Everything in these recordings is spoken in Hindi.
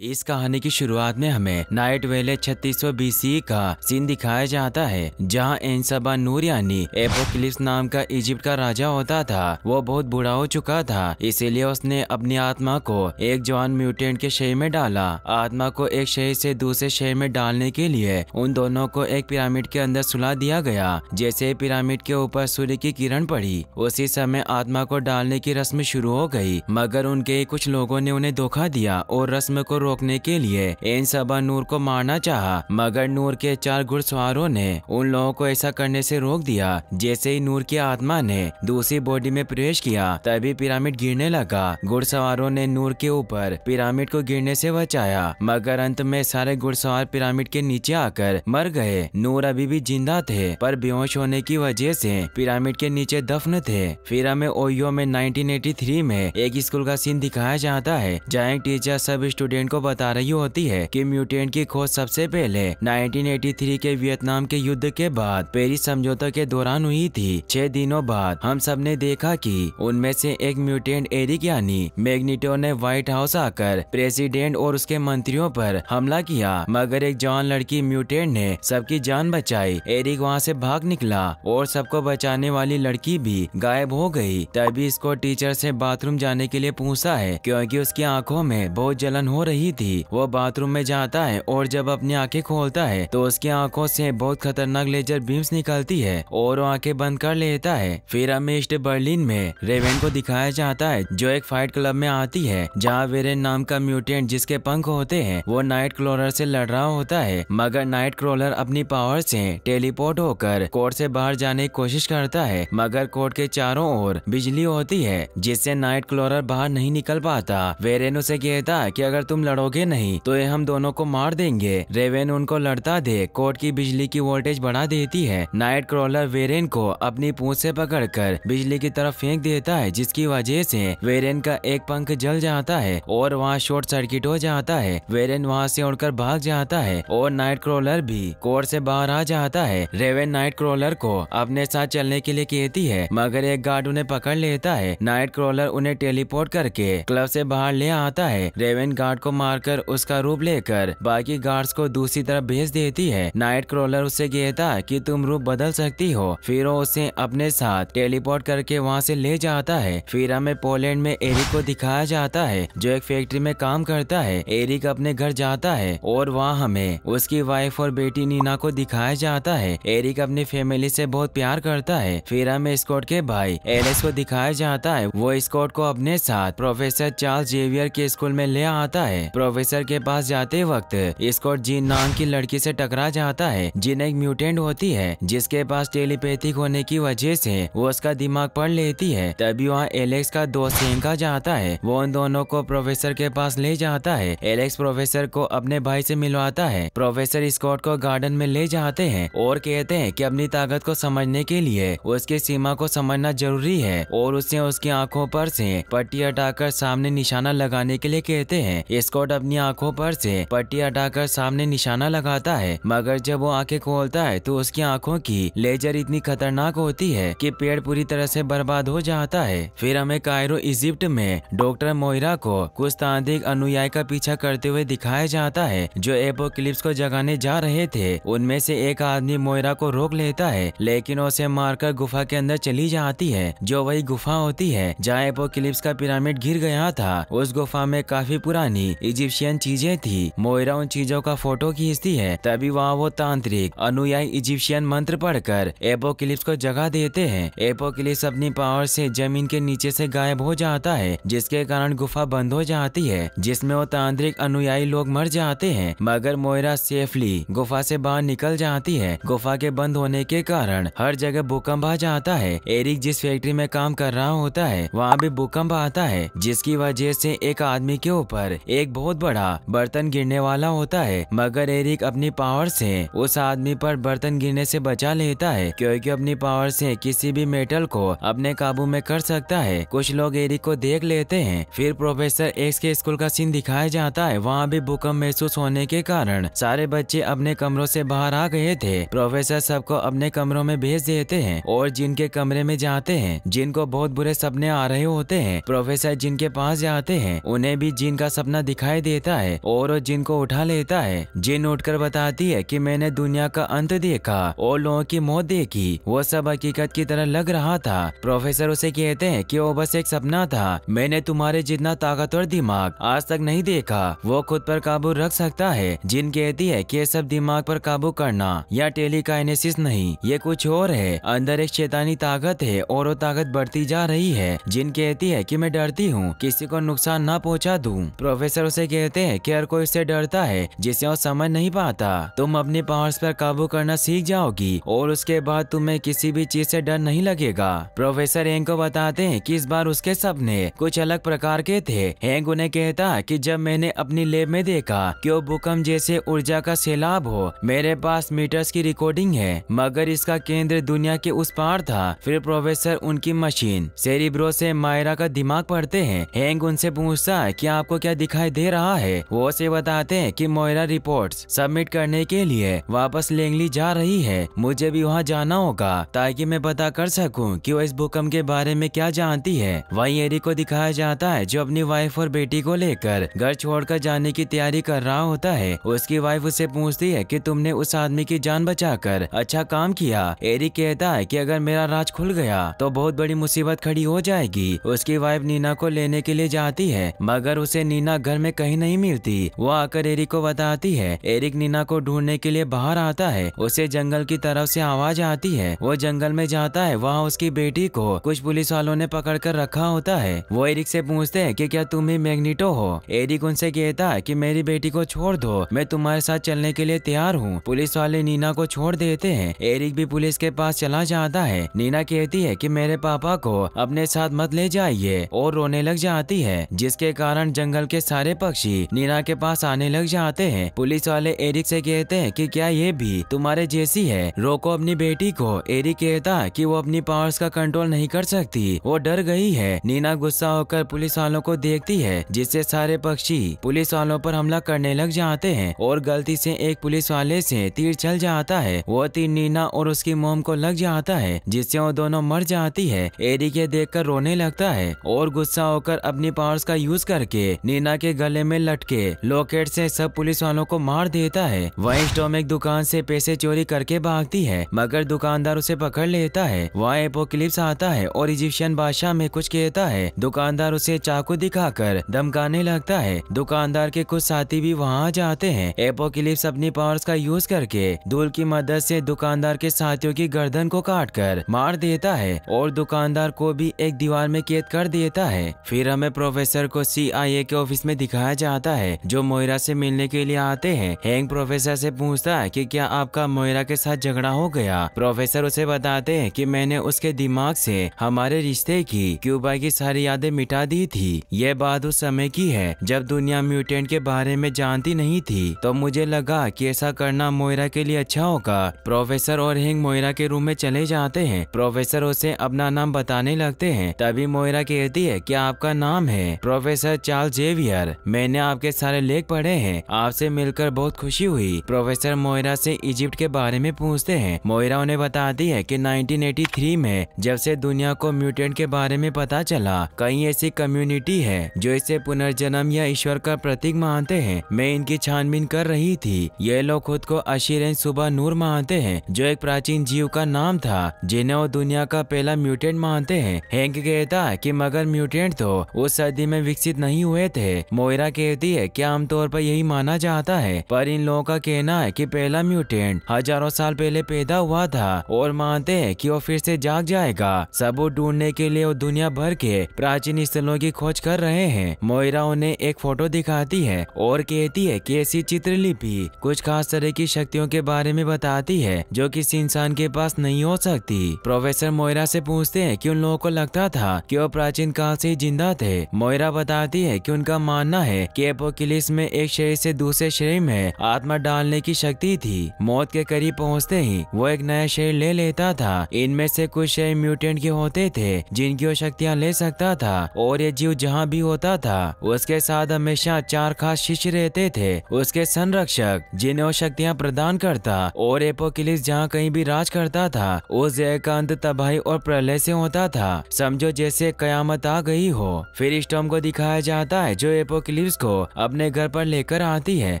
इस कहानी की शुरुआत में हमें नाइट वेले 3600 BC का सीन दिखाया जाता है, जहां एनसबा नूर यानी एपोक्लिप्स नाम का इजिप्ट का राजा होता था। वो बहुत बूढ़ा हो चुका था, इसीलिए उसने अपनी आत्मा को एक जवान म्यूटेंट के शरीर में डाला। आत्मा को एक शरीर से दूसरे शरीर में डालने के लिए उन दोनों को एक पिरामिड के अंदर सुला दिया गया। जैसे पिरामिड के ऊपर सूर्य की किरण पड़ी, उसी समय आत्मा को डालने की रस्म शुरू हो गई, मगर उनके कुछ लोगों ने उन्हें धोखा दिया और रस्म को रोकने के लिए एनसबा नूर को मारना चाहा, मगर नूर के 4 घुड़सवारों ने उन लोगों को ऐसा करने से रोक दिया। जैसे ही नूर की आत्मा ने दूसरी बॉडी में प्रवेश किया, तभी पिरामिड गिरने लगा। घुड़सवारों ने नूर के ऊपर पिरामिड को गिरने से बचाया, मगर अंत में सारे घुड़सवार पिरामिड के नीचे आकर मर गए। नूर अभी भी जिंदा थे, पर बेहोश होने की वजह से पिरामिड के नीचे दफन थे। फिर हमें ओयो में 1983 में एक स्कूल का सीन दिखाया जाता है, जहाँ एक टीचर सब स्टूडेंट को बता रही होती है कि म्यूटेंट की खोज सबसे पहले 1983 के वियतनाम के युद्ध के बाद पेरिस समझौते के दौरान हुई थी। 6 दिनों बाद हम सब ने देखा कि उनमें से एक म्यूटेंट एरिक यानी मैग्नीटो ने व्हाइट हाउस आकर प्रेसिडेंट और उसके मंत्रियों पर हमला किया, मगर एक जवान लड़की म्यूटेंट ने सबकी जान बचाई। एरिक वहाँ से भाग निकला और सबको बचाने वाली लड़की भी गायब हो गई। तभी इसको टीचर से बाथरूम जाने के लिए पूछा है, क्योंकि उसकी आंखों में बहुत जलन हो रही थी। वो बाथरूम में जाता है और जब अपनी आंखें खोलता है तो उसकी आंखों से बहुत खतरनाक लेजर बीम्स निकलती है और वो आंखें बंद कर लेता है। फिर हमें ईस्ट बर्लिन में रेवेन को दिखाया जाता है, जो एक फाइट क्लब में आती है, जहाँ वेरेन नाम का म्यूटेंट जिसके पंख होते हैं वो नाइट क्रोलर से लड़ रहा होता है, मगर नाइट क्रोलर अपनी पावर से टेलीपोर्ट होकर कोर्ट से बाहर जाने की कोशिश करता है, मगर कोर्ट के चारों ओर बिजली होती है, जिससे नाइट क्रोलर बाहर नहीं निकल पाता। वेरेन उसे कहता है कि अगर तुम लड़ोगे नहीं तो ये हम दोनों को मार देंगे। रेवेन उनको लड़ता देख कोर्ट की बिजली की वोल्टेज बढ़ा देती है। नाइट क्रोलर वेरेन को अपनी पूंछ से पकड़कर बिजली की तरफ फेंक देता है, जिसकी वजह से वेरेन का एक पंख जल जाता है और वहाँ शॉर्ट सर्किट हो जाता है। वेरेन वहाँ से उड़कर भाग जाता है और नाइट क्रोलर भी कोर्ट से बाहर आ जाता है। रेवेन नाइट क्रोलर को अपने साथ चलने के लिए कहती है, मगर एक गार्ड उन्हें पकड़ लेता है। नाइट क्रोलर उन्हें टेलीपोर्ट करके क्लब से बाहर ले आता है। रेवेन गार्ड को मारकर उसका रूप लेकर बाकी गार्ड्स को दूसरी तरफ भेज देती है। नाइट क्रोलर उससे कहता है कि तुम रूप बदल सकती हो। फिर वो उसे अपने साथ टेलीपोर्ट करके वहाँ से ले जाता है। फिर हमें पोलैंड में एरिक को दिखाया जाता है, जो एक फैक्ट्री में काम करता है। एरिक अपने घर जाता है और वहाँ हमें उसकी वाइफ और बेटी नीना को दिखाया जाता है। एरिक अपनी फैमिली से बहुत प्यार करता है। फिर हमें स्कॉट के भाई एलेक्स को दिखाया जाता है। वो स्कॉट को अपने साथ प्रोफेसर चार्ल्स जेवियर के स्कूल में ले आता है। प्रोफेसर के पास जाते वक्त स्कॉट जीन नाम की लड़की से टकरा जाता है, जिन एक म्यूटेंट होती है, जिसके पास टेलीपैथिक होने की वजह से वो उसका दिमाग पढ़ लेती है। तभी वहाँ एलेक्स का दोस्त हैंक आ जाता है। वो उन दोनों को प्रोफेसर के पास ले जाता है। एलेक्स प्रोफेसर को अपने भाई से मिलवाता है। प्रोफेसर स्कॉट को गार्डन में ले जाते हैं और कहते हैं कि अपनी ताकत को समझने के लिए उसकी सीमा को समझना जरूरी है, और उससे उसकी आंखों पर से पट्टी हटाकर सामने निशाना लगाने के लिए कहते हैं। स्कॉट अपनी आंखों पर से पट्टी हटाकर सामने निशाना लगाता है, मगर जब वो आंखें खोलता है तो उसकी आंखों की लेजर इतनी खतरनाक होती है कि पेड़ पूरी तरह से बर्बाद हो जाता है। फिर हमें कायरो इजिप्ट में डॉक्टर मोइरा को कुछ तांत्रिक अनुयायी का पीछा करते हुए दिखाया जाता है, जो एपोक्लिप्स को जगाने जा रहे थे। उनमें से एक आदमी मोइरा को रोक लेता है, लेकिन उसे मारकर गुफा के अंदर चली जाती है, जो वही गुफा होती है जहाँ एपोक्लिप्स का पिरामिड गिर गया था। उस गुफा में काफी पुरानी इजिप्शियन चीजें थी। मोइरा उन चीजों का फोटो खींचती है। तभी वहाँ वो तांत्रिक अनुयायी इजिप्शियन मंत्र पढ़कर एपोक्लिप्स को जगा देते हैं। एपोक्लिप्स अपनी पावर से जमीन के नीचे से गायब हो जाता है, जिसके कारण गुफा बंद हो जाती है, जिसमें वो तांत्रिक अनुयायी लोग मर जाते हैं, मगर मोइरा सेफली गुफा से बाहर निकल जाती है। गुफा के बंद होने के कारण हर जगह भूकंप आ जाता है। एरिक जिस फैक्ट्री में काम कर रहा होता है वहाँ भी भूकंप आता है, जिसकी वजह से एक आदमी के ऊपर एक बहुत बड़ा बर्तन गिरने वाला होता है, मगर एरिक अपनी पावर से उस आदमी पर बर्तन गिरने से बचा लेता है, क्योंकि अपनी पावर से किसी भी मेटल को अपने काबू में कर सकता है। कुछ लोग एरिक को देख लेते हैं। फिर प्रोफेसर एक्स के स्कूल का सीन दिखाया जाता है। वहाँ भी भूकंप महसूस होने के कारण सारे बच्चे अपने कमरों से बाहर आ गए थे। प्रोफेसर सबको अपने कमरों में भेज देते हैं और जिनके कमरे में जाते हैं, जिनको बहुत बुरे सपने आ रहे होते हैं, प्रोफेसर जिनके पास जाते हैं उन्हें भी जिन का सपना दिखा दिखाई देता है और वो जिन को उठा लेता है। जिन उठकर बताती है कि मैंने दुनिया का अंत देखा और लोगों की मौत देखी, वो सब हकीकत की तरह लग रहा था। प्रोफेसर उसे कहते हैं कि वो बस एक सपना था, मैंने तुम्हारे जितना ताकतवर दिमाग आज तक नहीं देखा, वो खुद पर काबू रख सकता है। जिन कहती है कि ये सब दिमाग पर काबू करना या टेलीकाइनेसिस नहीं, ये कुछ और है, अंदर एक शैतानी ताकत है और वो ताकत बढ़ती जा रही है। जिन कहती है कि मैं डरती हूँ किसी को नुकसान ना पहुँचा दूं। प्रोफेसर उसे कहते हैं कि हर कोई इससे डरता है जिसे वो समझ नहीं पाता। तुम अपने पावर्स पर काबू करना सीख जाओगी और उसके बाद तुम्हें किसी भी चीज से डर नहीं लगेगा। प्रोफेसर हैंक को बताते हैं कि इस बार उसके सपने कुछ अलग प्रकार के थे। हैंक उन्हें कहता है कि जब मैंने अपनी लैब में देखा कि वो भूकंप जैसे ऊर्जा का सैलाब हो, मेरे पास मीटर्स की रिकॉर्डिंग है, मगर इसका केंद्र दुनिया के उस पार था। फिर प्रोफेसर उनकी मशीन सेरिब्रो से मायरा का दिमाग पढ़ते हैं। हैंक उनसे पूछता है कि आपको क्या दिखाई दे रहा है। वो उसे बताते हैं कि मोयरा रिपोर्ट्स सबमिट करने के लिए वापस लेंगली जा रही है, मुझे भी वहाँ जाना होगा ताकि मैं पता कर सकूं कि वो इस भूकंप के बारे में क्या जानती है। वहीं एरिक को दिखाया जाता है जो अपनी वाइफ और बेटी को लेकर घर छोड़कर जाने की तैयारी कर रहा होता है। उसकी वाइफ उससे पूछती है कि तुमने उस आदमी की जान बचाकर अच्छा काम किया। एरिक कहता है कि अगर मेरा राज खुल गया तो बहुत बड़ी मुसीबत खड़ी हो जाएगी। उसकी वाइफ नीना को लेने के लिए जाती है, मगर उसे नीना घर में कहीं नहीं मिलती। वो आकर एरिक को बताती है। एरिक नीना को ढूंढने के लिए बाहर आता है। उसे जंगल की तरफ से आवाज आती है। वो जंगल में जाता है, वहाँ उसकी बेटी को कुछ पुलिस वालों ने पकड़ कर रखा होता है। वो एरिक से पूछते हैं कि क्या तुम ही मैग्नीटो हो। एरिक उनसे कहता है कि मेरी बेटी को छोड़ दो, मैं तुम्हारे साथ चलने के लिए तैयार हूँ। पुलिस वाले नीना को छोड़ देते हैं। एरिक भी पुलिस के पास चला जाता है। नीना कहती है कि मेरे पापा को अपने साथ मत ले जाइए और रोने लग जाती है, जिसके कारण जंगल के सारे पक्षी नीना के पास आने लग जाते हैं। पुलिस वाले एरिक से कहते हैं कि क्या ये भी तुम्हारे जैसी है, रोको अपनी बेटी को। एरिक कहता है कि वो अपनी पावर्स का कंट्रोल नहीं कर सकती, वो डर गई है। नीना गुस्सा होकर पुलिस वालों को देखती है, जिससे सारे पक्षी पुलिस वालों पर हमला करने लग जाते हैं और गलती से एक पुलिस वाले से तीर चल जाता है। वो तीर नीना और उसकी मोम को लग जाता है, जिससे वो दोनों मर जाती है। एरिक ये देखकर रोने लगता है और गुस्सा होकर अपनी पावर्स का यूज करके नीना के गले में लटके लॉकेट से सब पुलिस वालों को मार देता है। वहीं स्टॉम एक दुकान से पैसे चोरी करके भागती है, मगर दुकानदार उसे पकड़ लेता है। वहाँ एपोक्लिप्स आता है और इजिप्शियन भाषा में कुछ कहता है। दुकानदार उसे चाकू दिखाकर धमकाने लगता है। दुकानदार के कुछ साथी भी वहाँ आ जाते हैं। एपोक्लिप्स अपनी पावर्स का यूज करके धूल की मदद से दुकानदार के साथियों की गर्दन को काटकर मार देता है और दुकानदार को भी एक दीवार में कैद कर देता है। फिर हमें प्रोफेसर को CIA के ऑफिस में दिखाया जाता है, जो मोयरा से मिलने के लिए आते हैं। हैंक प्रोफेसर से पूछता है कि क्या आपका मोयरा के साथ झगड़ा हो गया। प्रोफेसर उसे बताते हैं कि मैंने उसके दिमाग से हमारे रिश्ते की क्यूबा की सारी यादें मिटा दी थी। यह बात उस समय की है जब दुनिया म्यूटेंट के बारे में जानती नहीं थी, तो मुझे लगा कि ऐसा करना मोयरा के लिए अच्छा होगा। प्रोफेसर और हैंक मोयरा के रूम में चले जाते हैं। प्रोफेसर उसे अपना नाम बताने लगते हैं। तभी मोयरा कहती है क्या आपका नाम है। प्रोफेसर चार्ल्स जेवियर, मैंने आपके सारे लेख पढ़े हैं, आपसे मिलकर बहुत खुशी हुई। प्रोफेसर मोयरा से इजिप्ट के बारे में पूछते हैं। मोयरा उन्हें बताती है कि 1983 में जब से दुनिया को म्यूटेंट के बारे में पता चला, कई ऐसी कम्युनिटी है जो इसे पुनर्जन्म या ईश्वर का प्रतीक मानते हैं। मैं इनकी छानबीन कर रही थी। ये लोग खुद को अशीरेन सुबह नूर मानते हैं, जो एक प्राचीन जीव का नाम था जिन्हें वो दुनिया का पहला म्यूटेंट मानते हैं। हैंक कहता है कि मगर म्यूटेंट तो उस सदी में विकसित नहीं हुए थे। मोयरा कहती है कि आमतौर पर यही माना जाता है, पर इन लोगों का कहना है कि पहला म्यूटेंट हजारों साल पहले पैदा हुआ था और मानते हैं कि वो फिर से जाग जाएगा। सबूत ढूंढने के लिए वो दुनिया भर के प्राचीन स्थलों की खोज कर रहे हैं। मोयरा उन्हें एक फोटो दिखाती है और कहती है कि ऐसी चित्रलिपि कुछ खास तरह की शक्तियों के बारे में बताती है जो किसी इंसान के पास नहीं हो सकती। प्रोफेसर मोयरा से पूछते हैं कि उन लोगों को लगता था कि वो प्राचीन काल से जिंदा थे। मोयरा बताती है कि उनका मानना है कि एपोक्लिप्स में एक शरीर से दूसरे शरीर में आत्मा डालने की शक्ति थी। मौत के करीब पहुंचते ही वो एक नया शरीर ले लेता था। इनमें से कुछ शरीर म्यूटेंट के होते थे जिनकी वो शक्तियाँ ले सकता था, और ये जीव जहाँ भी होता था उसके साथ हमेशा 4 खास शिष्य रहते थे, उसके संरक्षक जिन्हें वो शक्तियाँ प्रदान करता, और एपोक्लिप्स जहाँ कहीं भी राज करता था उस जगह का अंत तबाही और प्रलय से होता था। समझो जैसे कयामत आ गई हो। फिर स्टॉर्म को दिखाया जाता है जो एपोक्लिप्स एपोक्लिप्स को अपने घर पर लेकर आती है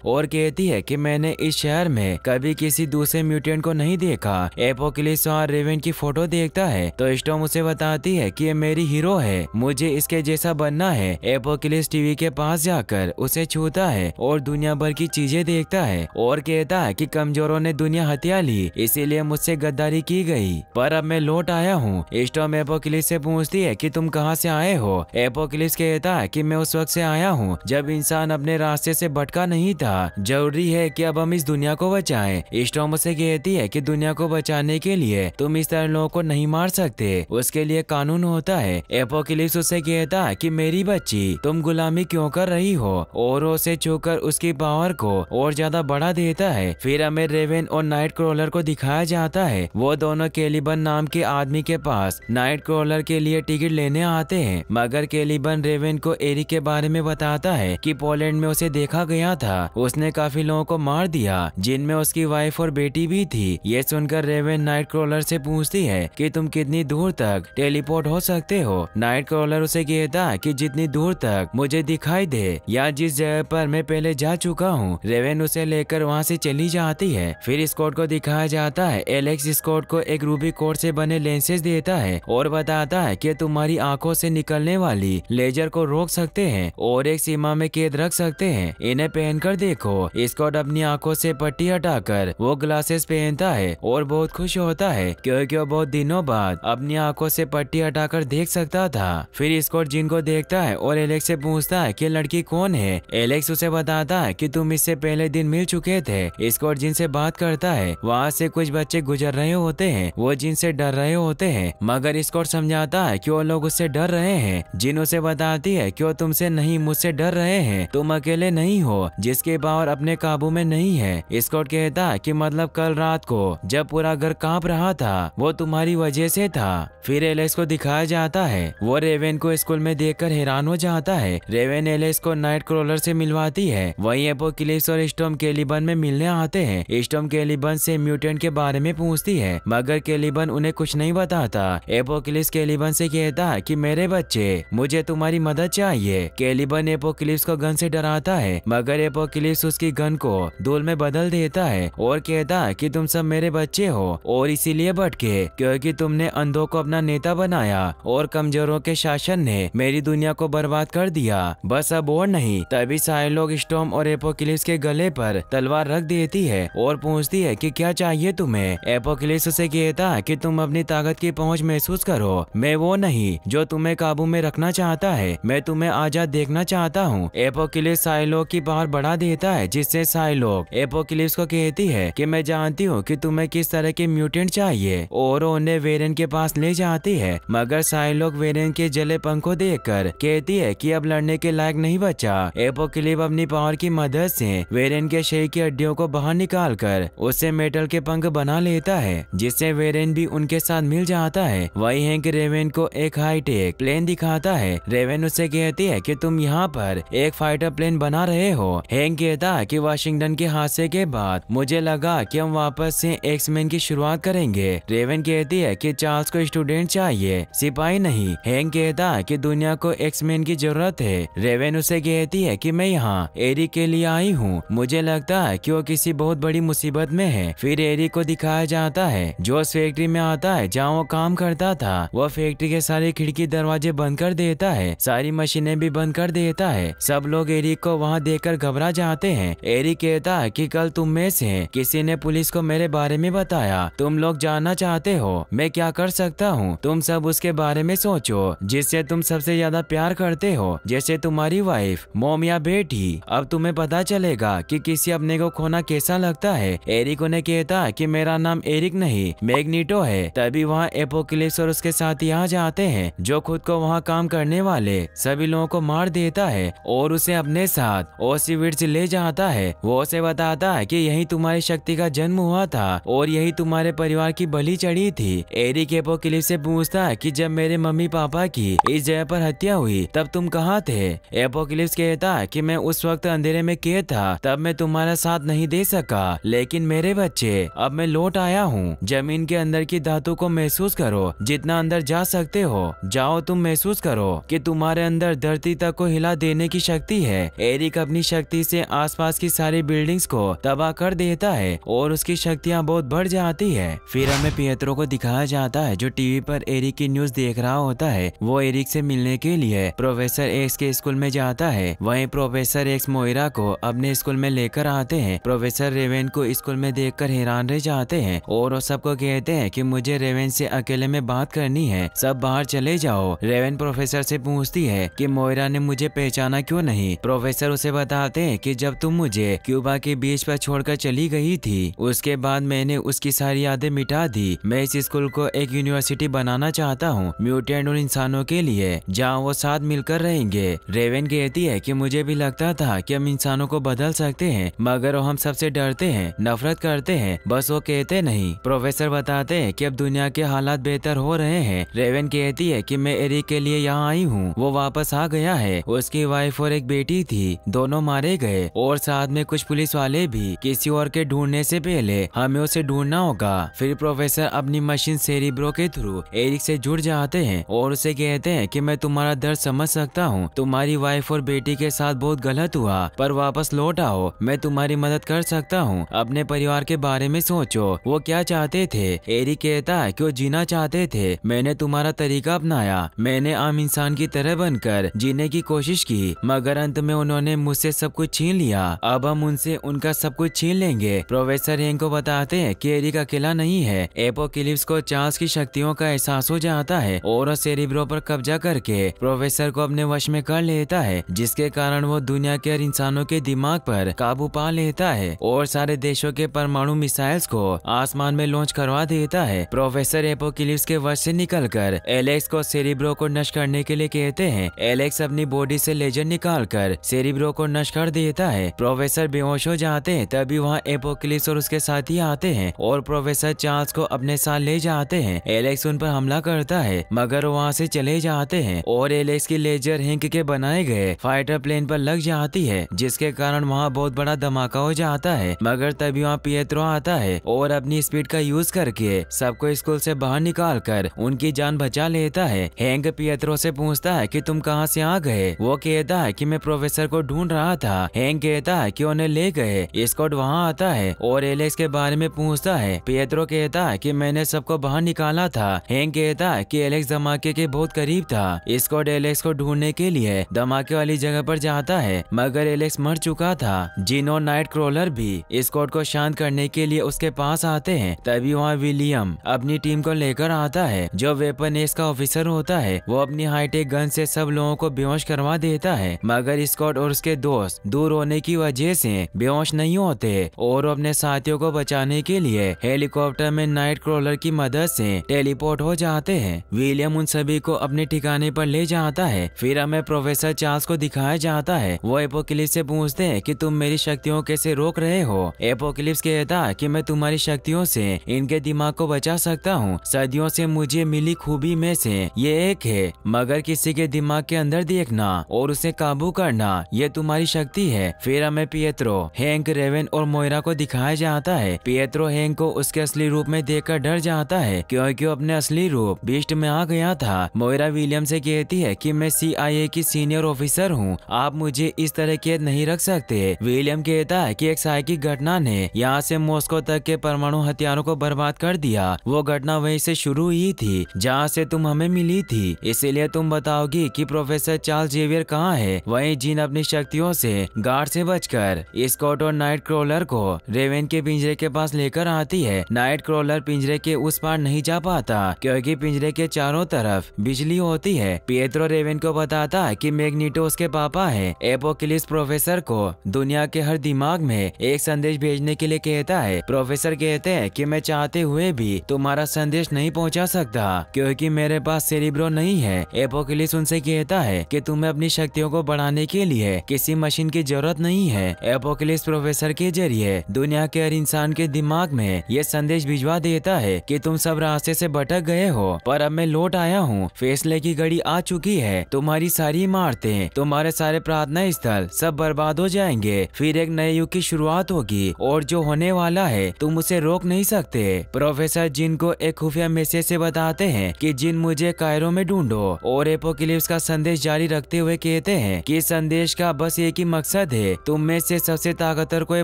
और कहती है कि मैंने इस शहर में कभी किसी दूसरे म्यूटेंट को नहीं देखा। एपोक्लिप्स और रेवन की फोटो देखता है तो स्टॉर्म उसे बताती है कि ये मेरी हीरो है, मुझे इसके जैसा बनना है। एपोक्लिप्स टीवी के पास जाकर उसे छूता है और दुनिया भर की चीजें देखता है और कहता है कि कमजोरों ने दुनिया हत्या ली, इसीलिए मुझसे गद्दारी की गई, पर अब मैं लौट आया हूँ। स्टॉर्म एपोक्लिप्स से पूछती है कि तुम कहाँ से आए हो। एपोक्लिप्स कहता है कि मैं उस वक्त से आया हूँ जब इंसान अपने रास्ते से भटका नहीं था, जरूरी है कि अब हम इस दुनिया को बचाएं। स्टॉर्म उसे कहती है कि दुनिया को बचाने के लिए तुम इस तरह लोगों को नहीं मार सकते, उसके लिए कानून होता है। एपोक्लिप्स उसे कहता है कि मेरी बच्ची तुम गुलामी क्यों कर रही हो, और उसे छूकर उसकी पावर को और ज्यादा बढ़ा देता है। फिर हमें रेवन और नाइट क्रॉलर को दिखाया जाता है। वो दोनों कैलिबन नाम के आदमी के पास नाइट क्रॉलर के लिए टिकट लेने आते हैं, मगर कैलिबन रेवन को एरिक के बारे में बताता है कि पोलैंड में उसे देखा गया था, उसने काफी लोगों को मार दिया जिनमें उसकी वाइफ और बेटी भी थी। ये सुनकर रेवन नाइट क्रॉलर से पूछती है कि तुम कितनी दूर तक टेलीपोर्ट हो सकते हो। नाइट क्रॉलर उसे कहता है कि जितनी दूर तक मुझे दिखाई दे या जिस जगह पर मैं पहले जा चुका हूँ। रेवन उसे लेकर वहाँ से चली जाती है। फिर स्कॉट को दिखाया जाता है। एलेक्स स्कॉट को एक रूबी कोड से बने लेंसेज देता है और बताता है कि तुम्हारी आंखों से निकलने वाली लेजर को रोक सकते हैं और एक सीमा में कैद रख सकते हैं, इन्हें पहनकर देखो। स्कॉट अपनी आंखों से पट्टी हटाकर वो ग्लासेस पहनता है और बहुत खुश होता है क्योंकि वो बहुत दिनों बाद अपनी आंखों से पट्टी हटाकर देख सकता था। फिर स्कॉट जिन को देखता है और एलेक्स से पूछता है कि लड़की कौन है। एलेक्स उसे बताता है कि तुम इससे पहले दिन मिल चुके थे। स्कॉट जिन से बात करता है वहाँ से कुछ बच्चे गुजर रहे होते हैं, वो जिन से डर रहे होते हैं, मगर स्कॉट समझाता है कि वो लोग उससे डर रहे हैं। जिन उसे बताती है कि वो तुमसे नहीं मुझसे डर रहे हैं, तुम अकेले नहीं हो जिसके पावर अपने काबू में नहीं है। स्कॉट कहता है कि मतलब कल रात को जब पूरा घर कांप रहा था वो तुम्हारी वजह से था। फिर एलेक्स को दिखाया जाता है। वो रेवन को स्कूल में देखकर हैरान हो जाता है। रेवन एलेक्स को नाइट क्रॉलर से मिलवाती है। वहीं एपोक्लिप्स और स्टॉर्म कैलिबन में मिलने आते हैं। स्टॉर्म कैलिबन से म्यूटेंट के बारे में पूछती है, मगर कैलिबन उन्हें कुछ नहीं बताता। एपोक्लिप्स कैलिबन से कहता है कि मेरे बच्चे मुझे तुम्हारी मदद चाहिए। कैलिबन एपोक्लिप्स को गन से डराता है, मगर एपोक्लिप्स उसकी गन को धूल में बदल देता है और कहता है कि तुम सब मेरे बच्चे हो और इसीलिए भटके क्योंकि तुमने अंधों को अपना नेता बनाया और कमजोरों के शासन ने मेरी दुनिया को बर्बाद कर दिया। बस अब और नहीं। तभी साइलोग स्टॉर्म और एपोक्लिप्स के गले पर तलवार रख देती है और पूछती है कि क्या चाहिए तुम्हें। एपोक्लिप्स उसे कहता है कि तुम अपनी ताकत की पहुंच महसूस करो। मैं वो नहीं जो तुम्हें काबू में रखना चाहता है, मैं तुम्हें आजाद देखना चाहता हूँ। एपोक्लिप्स साइलोग की पावर बढ़ा देता है, जिससे साइलोग एपोक्लिप्स को कहती है कि मैं जानती हूँ कि तुम्हें किस तरह के म्यूटेंट चाहिए और उन्हें वेरेन के पास ले जाती है, मगर साइलोग वेरेन के जले पंखों देखकर कहती है कि अब लड़ने के लायक नहीं बचा। एपोक्लिप्स अपनी पावर की मदद से वेरेन के शरीर की हड्डियों को बाहर निकालकर उससे मेटल के पंख बना लेता है, जिससे वेरेन भी उनके साथ मिल जाता है। वही हैंक रेवन को एक हाईटेक प्लेन दिखाता है। रेवन उससे कहती है कि तुम यहाँ पर एक फाइटर प्लेन बना रहे हो। हैंक कहता है कि वाशिंगटन के हादसे के बाद मुझे लगा कि हम वापस से एक्समैन की शुरुआत करेंगे। रेवन कहती है कि चार्ल्स को स्टूडेंट चाहिए, सिपाही नहीं। हैंक कहता है कि दुनिया को एक्समैन की जरूरत है। रेवन उसे कहती है कि मैं यहाँ एरिक के लिए आई हूँ, मुझे लगता है कि वो किसी बहुत बड़ी मुसीबत में है। फिर एरिक को दिखाया जाता है जो उस फैक्ट्री में आता है जहाँ वो काम करता था। वह फैक्ट्री के सारे खिड़की दरवाजे बंद कर देता है, सारी मशीनें भी बंद कर देता है। सब लोग एरिक को वहाँ देखकर घबरा जाते हैं। एरिक कहता है कि कल तुम में से किसी ने पुलिस को मेरे बारे में बताया, तुम लोग जानना चाहते हो मैं क्या कर सकता हूँ। तुम सब उसके बारे में सोचो जिससे तुम सबसे ज्यादा प्यार करते हो, जैसे तुम्हारी वाइफ, मॉम या बेटी। अब तुम्हें पता चलेगा कि किसी अपने को खोना कैसा लगता है। एरिक उन्हें कहता है कि मेरा नाम एरिक नहीं मैग्नीटो है। तभी वहाँ एपोक्लिप्स और उसके साथी आ जाते हैं, जो खुद को वहाँ काम करने वाले सभी लोगों को मार देता है और उसे अपने साथ ऑसिविट्ज ले जाता है। वो उसे बताता है कि यही तुम्हारी शक्ति का जन्म हुआ था और यही तुम्हारे परिवार की बलि चढ़ी थी। एरिक एपोक्लिप्स से पूछता है कि जब मेरे मम्मी पापा की इस जगह पर हत्या हुई तब तुम कहाँ थे। एपोक्लिप्स कहता है कि मैं उस वक्त अंधेरे में कैद था, तब मैं तुम्हारा साथ नहीं दे सका, लेकिन मेरे बच्चे अब मैं लौट आया हूँ। जमीन के अंदर की धातु को महसूस करो, जितना अंदर जा सकते हो जाओ। तुम महसूस करो कि तुम्हारे अंदर धरती तक को हिला देने छीनने की शक्ति है। एरिक अपनी शक्ति से आसपास की सारी बिल्डिंग्स को तबाह कर देता है और उसकी शक्तियाँ बहुत बढ़ जाती है। फिर हमें पिएत्रो को दिखाया जाता है जो टीवी पर एरिक की न्यूज देख रहा होता है। वो एरिक से मिलने के लिए प्रोफेसर एक्स के स्कूल में जाता है। वहीं प्रोफेसर एक्स मोइरा को अपने स्कूल में लेकर आते हैं। प्रोफेसर रेवेन को स्कूल में देखकर हैरान रह जाते हैं और वो सबको कहते हैं कि मुझे रेवेन से अकेले में बात करनी है, सब बाहर चले जाओ। रेवेन प्रोफेसर से पूछती है कि मोइरा ने मुझे पहचाना क्यों नहीं। प्रोफेसर उसे बताते हैं कि जब तुम मुझे क्यूबा के बीच पर छोड़कर चली गई थी उसके बाद मैंने उसकी सारी यादें मिटा दी। मैं इस स्कूल को एक यूनिवर्सिटी बनाना चाहता हूँ म्यूटेंट और इंसानों के लिए, जहाँ वो साथ मिलकर रहेंगे। रेवेन कहती है कि मुझे भी लगता था कि हम इंसानों को बदल सकते हैं मगर वो हम सबसे डरते हैं, नफरत करते हैं, बस वो कहते नहीं। प्रोफेसर बताते हैं कि अब दुनिया के हालात बेहतर हो रहे हैं। रेवेन कहती है कि मैं एरिक के लिए यहाँ आई हूँ, वो वापस आ गया है। उसकी वाइफ और एक बेटी थी, दोनों मारे गए और साथ में कुछ पुलिस वाले भी। किसी और के ढूंढने से पहले हमें उसे ढूंढना होगा। फिर प्रोफेसर अपनी मशीन सेरिब्रो के थ्रू एरिक से जुड़ जाते हैं और उसे कहते हैं कि मैं तुम्हारा दर्द समझ सकता हूँ, तुम्हारी वाइफ और बेटी के साथ बहुत गलत हुआ पर वापस लौट आओ, मैं तुम्हारी मदद कर सकता हूँ। अपने परिवार के बारे में सोचो, वो क्या चाहते थे। एरिक कहता है कि वो जीना चाहते थे, मैंने तुम्हारा तरीका अपनाया, मैंने आम इंसान की तरह बनकर जीने की कोशिश की मगर अंत में उन्होंने मुझसे सब कुछ छीन लिया, अब हम उनसे उनका सब कुछ छीन लेंगे। प्रोफेसर हैंक को बताते हैं कि एरिक अकेला नहीं है। एपोकलिप्स को चार्ल्स की शक्तियों का एहसास हो जाता है और वो सेरिब्रो पर कब्जा करके प्रोफेसर को अपने वश में कर लेता है, जिसके कारण वो दुनिया के हर इंसानों के दिमाग पर काबू पा लेता है और सारे देशों के परमाणु मिसाइल्स को आसमान में लॉन्च करवा देता है। प्रोफेसर एपोकलिप्स के वश से निकलकर एलेक्स को सेरिब्रो को नष्ट करने के लिए कहते हैं। एलेक्स अपनी बॉडी से लेजर निकालकर सेरिब्रो को नष्ट कर देता है। प्रोफेसर बेहोश हो जाते हैं, तभी वहाँ एपोकलिप्स और उसके साथी आते हैं और प्रोफेसर चार्ल्स को अपने साथ ले जाते हैं। एलेक्स उन पर हमला करता है मगर वहाँ से चले जाते हैं और एलेक्स की लेजर हैंक के बनाए गए फाइटर प्लेन पर लग जाती है, जिसके कारण वहाँ बहुत बड़ा धमाका हो जाता है। मगर तभी वहाँ पिएत्रो आता है और अपनी स्पीड का यूज करके सबको स्कूल से बाहर निकाल कर उनकी जान बचा लेता है। हैंक पिएत्रो से पूछता है कि तुम कहाँ से आ गए। वो कहता है कि मैं प्रोफेसर को ढूंढ रहा था। हैंक कहता है कि उन्हें ले गए। स्कॉट वहाँ आता है और एलेक्स के बारे में पूछता है। पिएत्रो कहता है कि मैंने सबको बाहर निकाला था। हैंक कहता है कि एलेक्स धमाके के बहुत करीब था। स्कॉट एलेक्स को ढूंढने के लिए धमाके वाली जगह पर जाता है मगर एलेक्स मर चुका था। जिन और नाइट क्रॉलर भी स्कॉट को शांत करने के लिए उसके पास आते हैं। तभी वहाँ विलियम अपनी टीम को लेकर आता है जो वेपन एस का ऑफिसर होता है। वो अपनी हाईटेक गन से सब लोगों को बेहोश करवा देता है मगर स्कॉट और उसके दोस्त दूर होने की वजह से बेहोश नहीं होते और अपने साथियों को बचाने के लिए हेलीकॉप्टर में नाइट क्रॉलर की मदद से टेलीपोर्ट हो जाते हैं। विलियम उन सभी को अपने ठिकाने पर ले जाता है। फिर हमें प्रोफेसर चार्ल्स को दिखाया जाता है। वो एपोकलिप्स से पूछते हैं कि तुम मेरी शक्तियों कैसे रोक रहे हो। एपोकलिप्स कहता है कि मैं तुम्हारी शक्तियों से इनके दिमाग को बचा सकता हूँ। सदियों से मुझे मिली खूबी में से ये एक है, मगर किसी के दिमाग के अंदर देखना और उसे काबू करना ये तुम्हारी शक्ति है। फिर हमें पिएत्रो, हैंक, रेवेन और मोइरा को दिखाया जाता है। पिएत्रो हैंक को उसके असली रूप में देखकर डर जाता है क्योंकि वो अपने असली रूप बीस्ट में आ गया था। मोइरा विलियम से कहती है कि मैं CIA की सीनियर ऑफिसर हूँ, आप मुझे इस तरह कैद नहीं रख सकते। विलियम कहता है कि एक साइकिक घटना ने यहाँ से मॉस्को तक के परमाणु हथियारों को बर्बाद कर दिया। वो घटना वहीं से शुरू हुई थी जहाँ से तुम हमें मिली थी, इसीलिए तुम बताओगी कि प्रोफेसर चार्ल्स जेवियर कहाँ है। वहीं जिन अपनी शक्तियों से गार्ड से बचकर स्कॉट और नाइट क्रॉलर को रेवेन के पिंजरे के पास लेकर आती है। नाइट क्रॉलर पिंजरे के उस पार नहीं जा पाता क्योंकि पिंजरे के चारों तरफ बिजली होती है। पिएत्रो रेवेन को बताता है कि मैग्नीटो उसके पापा है। एपोकलिप्स प्रोफेसर को दुनिया के हर दिमाग में एक संदेश भेजने के लिए कहता है। प्रोफेसर कहते हैं कि मैं चाहते हुए भी तुम्हारा संदेश नहीं पहुंचा सकता क्योंकि मेरे पास सेरिब्रो नहीं है। एपोकलिप्स उनसे कहता है कि तुम्हें अपनी शक्तियों को बढ़ाने के लिए किसी मशीन की जरूरत नहीं है। एपोकलिप्स प्रोफेसर के जरिए दुनिया के हर इंसान के दिमाग में ये संदेश भिजवा देता है कि तुम सब रास्ते से भटक गए हो पर अब मैं लौट आया हूँ। फैसले की घड़ी आ चुकी है। तुम्हारी सारी इमारतें, तुम्हारे सारे प्रार्थना स्थल सब बर्बाद हो जाएंगे। फिर एक नए युग की शुरुआत होगी और जो होने वाला है तुम उसे रोक नहीं सकते। प्रोफेसर जिन को एक खुफिया मैसेज से बताते हैं कि जिन मुझे कायरो में ढूंढो और एपोकलिप्स का संदेश जारी रखते हुए कहते कहते हैं कि संदेश का बस एक ही मकसद है, तुम में से सबसे ताकतवर को ये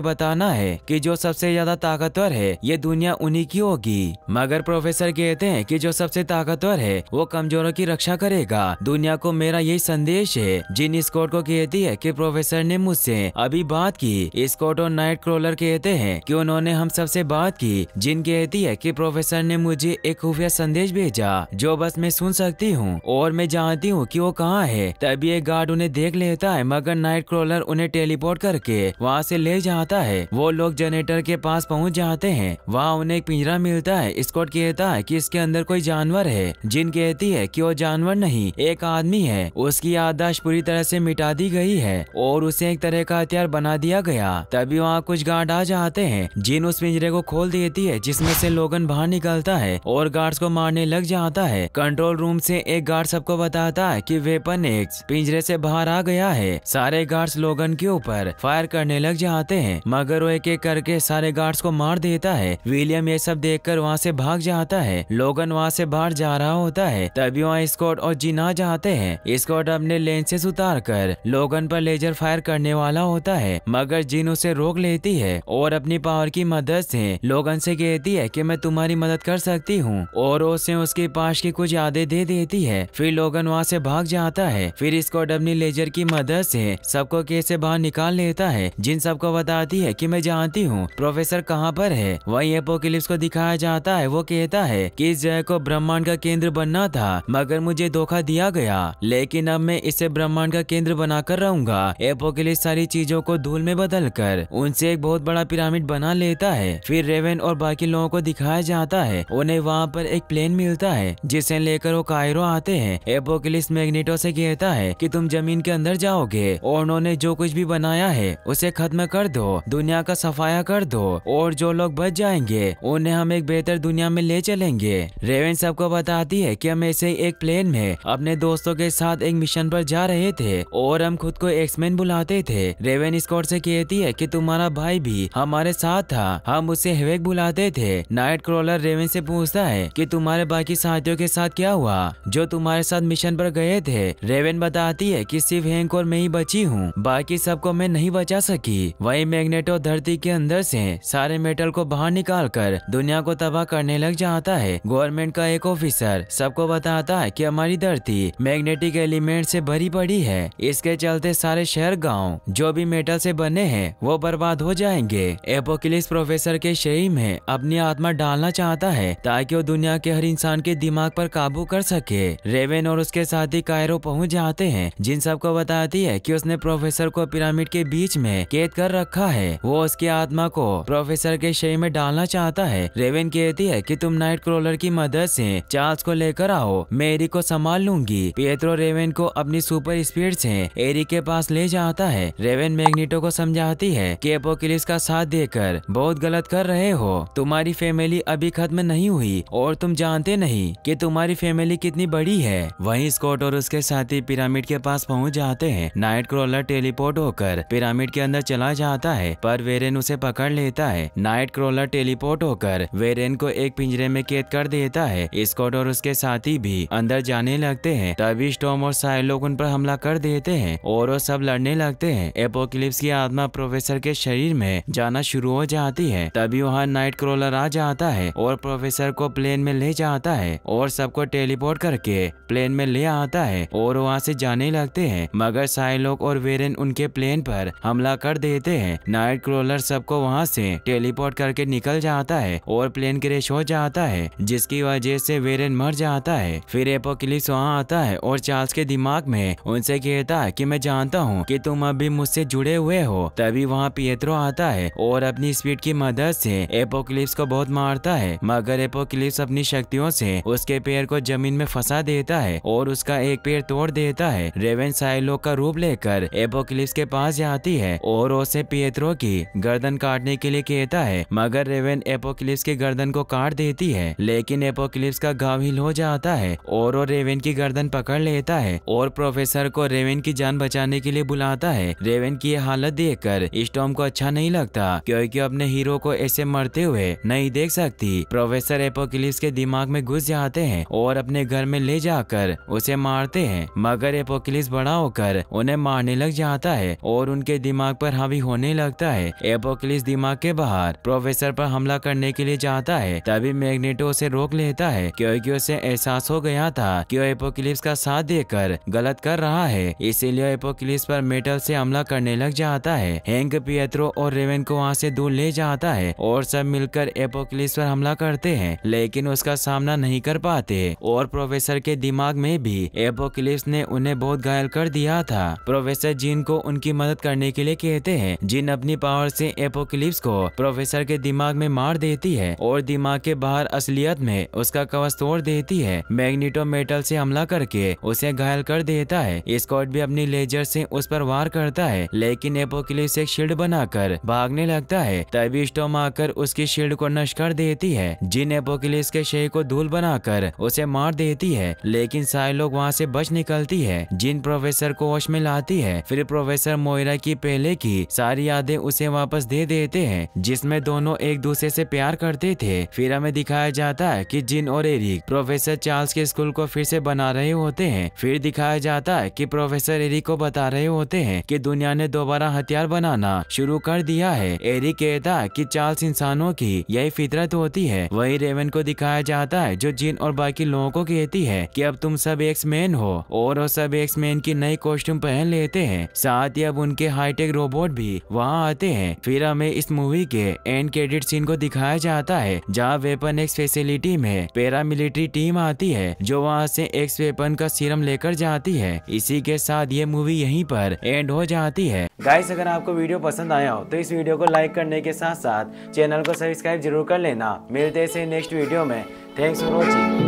बताना है कि जो सबसे ज्यादा ताकतवर है ये दुनिया उन्हीं की होगी। मगर प्रोफेसर कहते हैं कि जो सबसे ताकतवर है वो कमजोरों की रक्षा करेगा, दुनिया को मेरा यही संदेश है। जिन स्कॉट को कहती है कि प्रोफेसर ने मुझसे अभी बात की। स्कॉट और नाइट क्रॉलर कहते हैं कि उन्होंने हम सबसे बात की। जिन कहती है कि प्रोफेसर ने मुझे एक खुफिया संदेश भेजा जो बस मैं सुन सकती हूँ और मैं जानती हूँ कि वो कहाँ है। तभी एक गार्ड उन्हें देख लेता है, मगर नाइट क्रॉलर उन्हें टेलीपोर्ट करके वहाँ से ले जाता है। वो लोग जनरेटर के पास पहुँच जाते हैं, वहाँ उन्हें एक पिंजरा मिलता है। स्कॉट कहता है कि इसके अंदर कोई जानवर है। जिन कहती है कि वो जानवर नहीं एक आदमी है, उसकी याददाश्त पूरी तरह से मिटा दी गई है और उसे एक तरह का हथियार बना दिया गया। तभी वहाँ कुछ गार्ड आ जाते हैं। जिन उस पिंजरे को खोल देती है जिसमें से लोगन बाहर निकलता है और गार्ड्स को मारने लग जाता है। कंट्रोल रूम से एक गार्ड सबको बताता है कि वेपन एक्स पिंजरे से बाहर आ गया है। सारे गार्ड्स लोगन के ऊपर फायर करने लग जाते हैं, मगर वो एक एक करके सारे गार्ड्स को मार देता है। विलियम ये सब देखकर वहाँ से भाग जाता है। लोगन वहाँ से बाहर जा रहा होता है। तभी वहाँ स्कॉट और जिन आ जाते हैं। स्कॉट अपने लेंसेज उतार कर लोगन पर लेजर फायर करने वाला होता है, मगर जिन उसे रोक लेती है और अपनी पावर की मदद से लोगन से कहती है कि मैं तुम्हारी मदद कर सकती हूँ और उसे उसके पास की कुछ यादें दे देती है। फिर लोगन वहाँ से भाग जाता है। फिर स्कॉट अपनी लेजर की मदद से सबको कैसे बाहर निकाल लेता है। जिन सबको बताती है कि मैं जानती हूँ प्रोफेसर कहाँ पर है। वहीं एपोकलिप्स को दिखाया जाता है। वो कहता है कि इस जगह को ब्रह्मांड का केंद्र बनना था, मगर मुझे धोखा दिया गया, लेकिन अब मैं इसे ब्रह्मांड का केंद्र बनाकर रहूंगा। एपोकलिप्स सारी चीजों को धूल में बदलकर उनसे एक बहुत बड़ा पिरामिड बना लेता है। फिर रेवन और बाकी लोगों को दिखाया जाता है। उन्हें वहाँ पर एक प्लेन मिलता है जिसे लेकर वो कायरो आते हैं। एपोकलिप्स मैग्नेटो से कहता है कि तुम जमीन के अंदर जाओगे और उन्होंने जो कुछ भी बनाया है उसे खत्म कर दो, दुनिया का सफाया कर दो और जो लोग बच जाएंगे उन्हें हम एक बेहतर दुनिया में ले चलेंगे। रेवन सबको बताती है कि हम ऐसे एक प्लेन में अपने दोस्तों के साथ एक मिशन पर जा रहे थे और हम खुद को एक्समैन बुलाते थे। रेवन स्कॉट से कहती है कि तुम्हारा भाई भी हमारे साथ था, हम उसे हेवेक बुलाते थे। नाइट क्रॉलर रेवन से पूछता है कि तुम्हारे बाकी साथियों के साथ क्या हुआ जो तुम्हारे साथ मिशन पर गए थे। रेवन बताती है कि सिर्फ हैंक और मैं ही बची हूँ, बाकी सबको मैं नहीं बचा सकी। वही मैग्नेटो धरती के अंदर से सारे मेटल को बाहर निकाल कर दुनिया को तबाह करने लग जाता है। गवर्नमेंट का एक ऑफिसर सबको बताता है कि हमारी धरती मैग्नेटिक एलिमेंट से भरी पड़ी है, इसके चलते सारे शहर गांव जो भी मेटल से बने हैं वो बर्बाद हो जाएंगे। एपोकलिप्स प्रोफेसर के शरीर में अपनी आत्मा डालना चाहता है ताकि वो दुनिया के हर इंसान के दिमाग पर काबू कर सके। रेवन और उसके साथी कायरो पहुंच जाते हैं। जिन सबको बताती है कि उसने प्रोफेसर को पिरामिड के बीच में कैद कर रखा है, वो उसकी आत्मा को प्रोफेसर के शरीर में डालना चाहता है। रेवन कहती है कि तुम नाइट क्रॉलर की मदद से चार्ल्स को लेकर आओ, मैं एरिक को संभाल लूंगी। पिएत्रो रेवन को अपनी सुपर स्पीड से एरिक के पास ले जाता है। रेवन मैग्नेटो को समझाती है कि एपोकलिप्स का साथ देकर बहुत गलत कर रहे हो, तुम्हारी फैमिली अभी खत्म नहीं हुई और तुम जानते नहीं कि तुम्हारी फैमिली कितनी बड़ी है। वहीं स्कॉट और उसके साथी पिरामिड के पास पहुंच जाते हैं। नाइट क्रॉलर टेलीपोर्ट होकर पिरामिड के अंदर चला जाता है, पर वेरेन उसे पकड़ लेता है। नाइट क्रॉलर टेलीपोर्ट होकर वेरेन को एक पिंजरे में कैद कर देता है। स्कॉट और उसके साथी भी अंदर जाने लगते हैं। तभी स्टॉर्म और सारे लोग उन पर हमला कर देते हैं और वो सब लड़ने लगते हैं। एपोकलिप्स की आत्मा प्रोफेसर के शरीर में जाना शुरू हो जाती है। तभी वहाँ नाइट क्रॉलर आ जाता है और प्रोफेसर को प्लेन में ले जाता है और सबको टेलीपोर्ट करके प्लेन में ले आता है और वहाँ से जाने लगते हैं, मगर साइलोक और वेरेन उनके प्लेन पर हमला कर देते हैं। नाइट क्रॉलर सबको वहाँ से टेलीपोर्ट करके निकल जाता है और प्लेन क्रैश हो जाता है, जिसकी वजह से वेरेन मर जाता है। फिर एपोकलिप्स वहाँ आता है और चार्ल्स के दिमाग में उनसे कहता है कि मैं जानता हूँ कि तुम अभी मुझसे जुड़े हुए हो। तभी वहाँ पिएत्रो आता है और अपनी स्पीड की मदद से एपोकलिप्स को बहुत मारता है, मगर एपोकलिप्स अपनी शक्तियों से उसके पैर को जमीन में फंसा देता है और उसका एक पैर तोड़ देता है। रेवन साइलोक का रूप लेकर एपोकलिप्स के पास जाती है और उसे पिएत्रो की गर्दन काटने के लिए कहता है, मगर रेवन एपोकलिप्स की गर्दन को काट देती है, लेकिन एपोकलिप्स का घाव हिल हो जाता है और वो रेवन की गर्दन पकड़ लेता है और प्रोफेसर को रेवन की जान बचाने के लिए बुलाता है। रेवन की ये हालत देखकर स्टॉर्म को अच्छा नहीं लगता, क्योंकि अपने हीरो को ऐसे मरते हुए नहीं देख सकती। प्रोफेसर एपोकलिप्स के दिमाग में घुस जाते हैं और अपने घर में ले जाकर उसे मारते हैं, मगर एपोकलिप्स एपोक्लिप्स बड़ा होकर उन्हें मारने लग जाता है और उनके दिमाग पर हावी होने लगता है। एपोक्लिप्स दिमाग के बाहर प्रोफेसर पर हमला करने के लिए जाता है, तभी मैग्नेटो उसे रोक लेता है क्योंकि उसे एहसास हो गया था कि वो एपोक्लिप्स का साथ देकर गलत कर रहा है, इसीलिए एपोक्लिप्स पर मेटल से हमला करने लग जाता है। हैंक पिएत्रो और रेवन को वहाँ से दूर ले जाता है और सब मिलकर एपोक्लिप्स पर हमला करते हैं, लेकिन उसका सामना नहीं कर पाते और प्रोफेसर के दिमाग में भी एपोक्लिप्स ने उन्हें बहुत घायल कर दिया था। प्रोफेसर जिन को उनकी मदद करने के लिए कहते हैं। जिन अपनी पावर से एपोक्लिप्स को प्रोफेसर के दिमाग में मार देती है और दिमाग के बाहर असलियत में उसका कवच तोड़ देती है। मैग्नेटो मेटल से हमला करके उसे घायल कर देता है। स्कॉट भी अपनी लेजर से उस पर वार करता है, लेकिन एपोक्लिप्स एक शील्ड बनाकर भागने लगता है, तभी स्टॉर्म आकर उसकी शील्ड को नष्ट कर देती है। जिन एपोक्लिप्स के शरीर को धूल बनाकर उसे मार देती है, लेकिन सारे लोग वहाँ से बच निकलती है। जिन प्रोफेसर को होश में लाती है, फिर प्रोफेसर मोइरा की पहले की सारी यादें उसे वापस दे देते हैं, जिसमें दोनों एक दूसरे से प्यार करते थे। फिर हमें दिखाया जाता है कि जिन और एरिक प्रोफेसर चार्ल्स के स्कूल को फिर से बना रहे होते हैं। फिर दिखाया जाता है कि प्रोफेसर एरिक को बता रहे होते हैं कि दुनिया ने दोबारा हथियार बनाना शुरू कर दिया है। एरिक कहता है कि चार्ल्स इंसानों की यही फितरत होती है। वही रेवन को दिखाया जाता है जो जिन और बाकी लोगों को कहती है कि अब तुम सब एक्स-मैन हो, और वो सब एक्स-मैन की नई कॉस्ट्यूम पहन लेते हैं। साथ ही अब उनके हाईटेक रोबोट भी वहाँ आते हैं। फिर हमें इस मूवी के एंड क्रेडिट सीन को दिखाया जाता है जहाँ वेपन एक्स फैसिलिटी में पैरामिलिट्री टीम आती है जो वहाँ से एक्स वेपन का सीरम लेकर जाती है। इसी के साथ ये मूवी यहीं पर एंड हो जाती है। गाइस, अगर आपको वीडियो पसंद आया हो तो इस वीडियो को लाइक करने के साथ साथ चैनल को सब्सक्राइब जरूर कर लेना। मिलते हैं नेक्स्ट वीडियो में। Thanks for watching.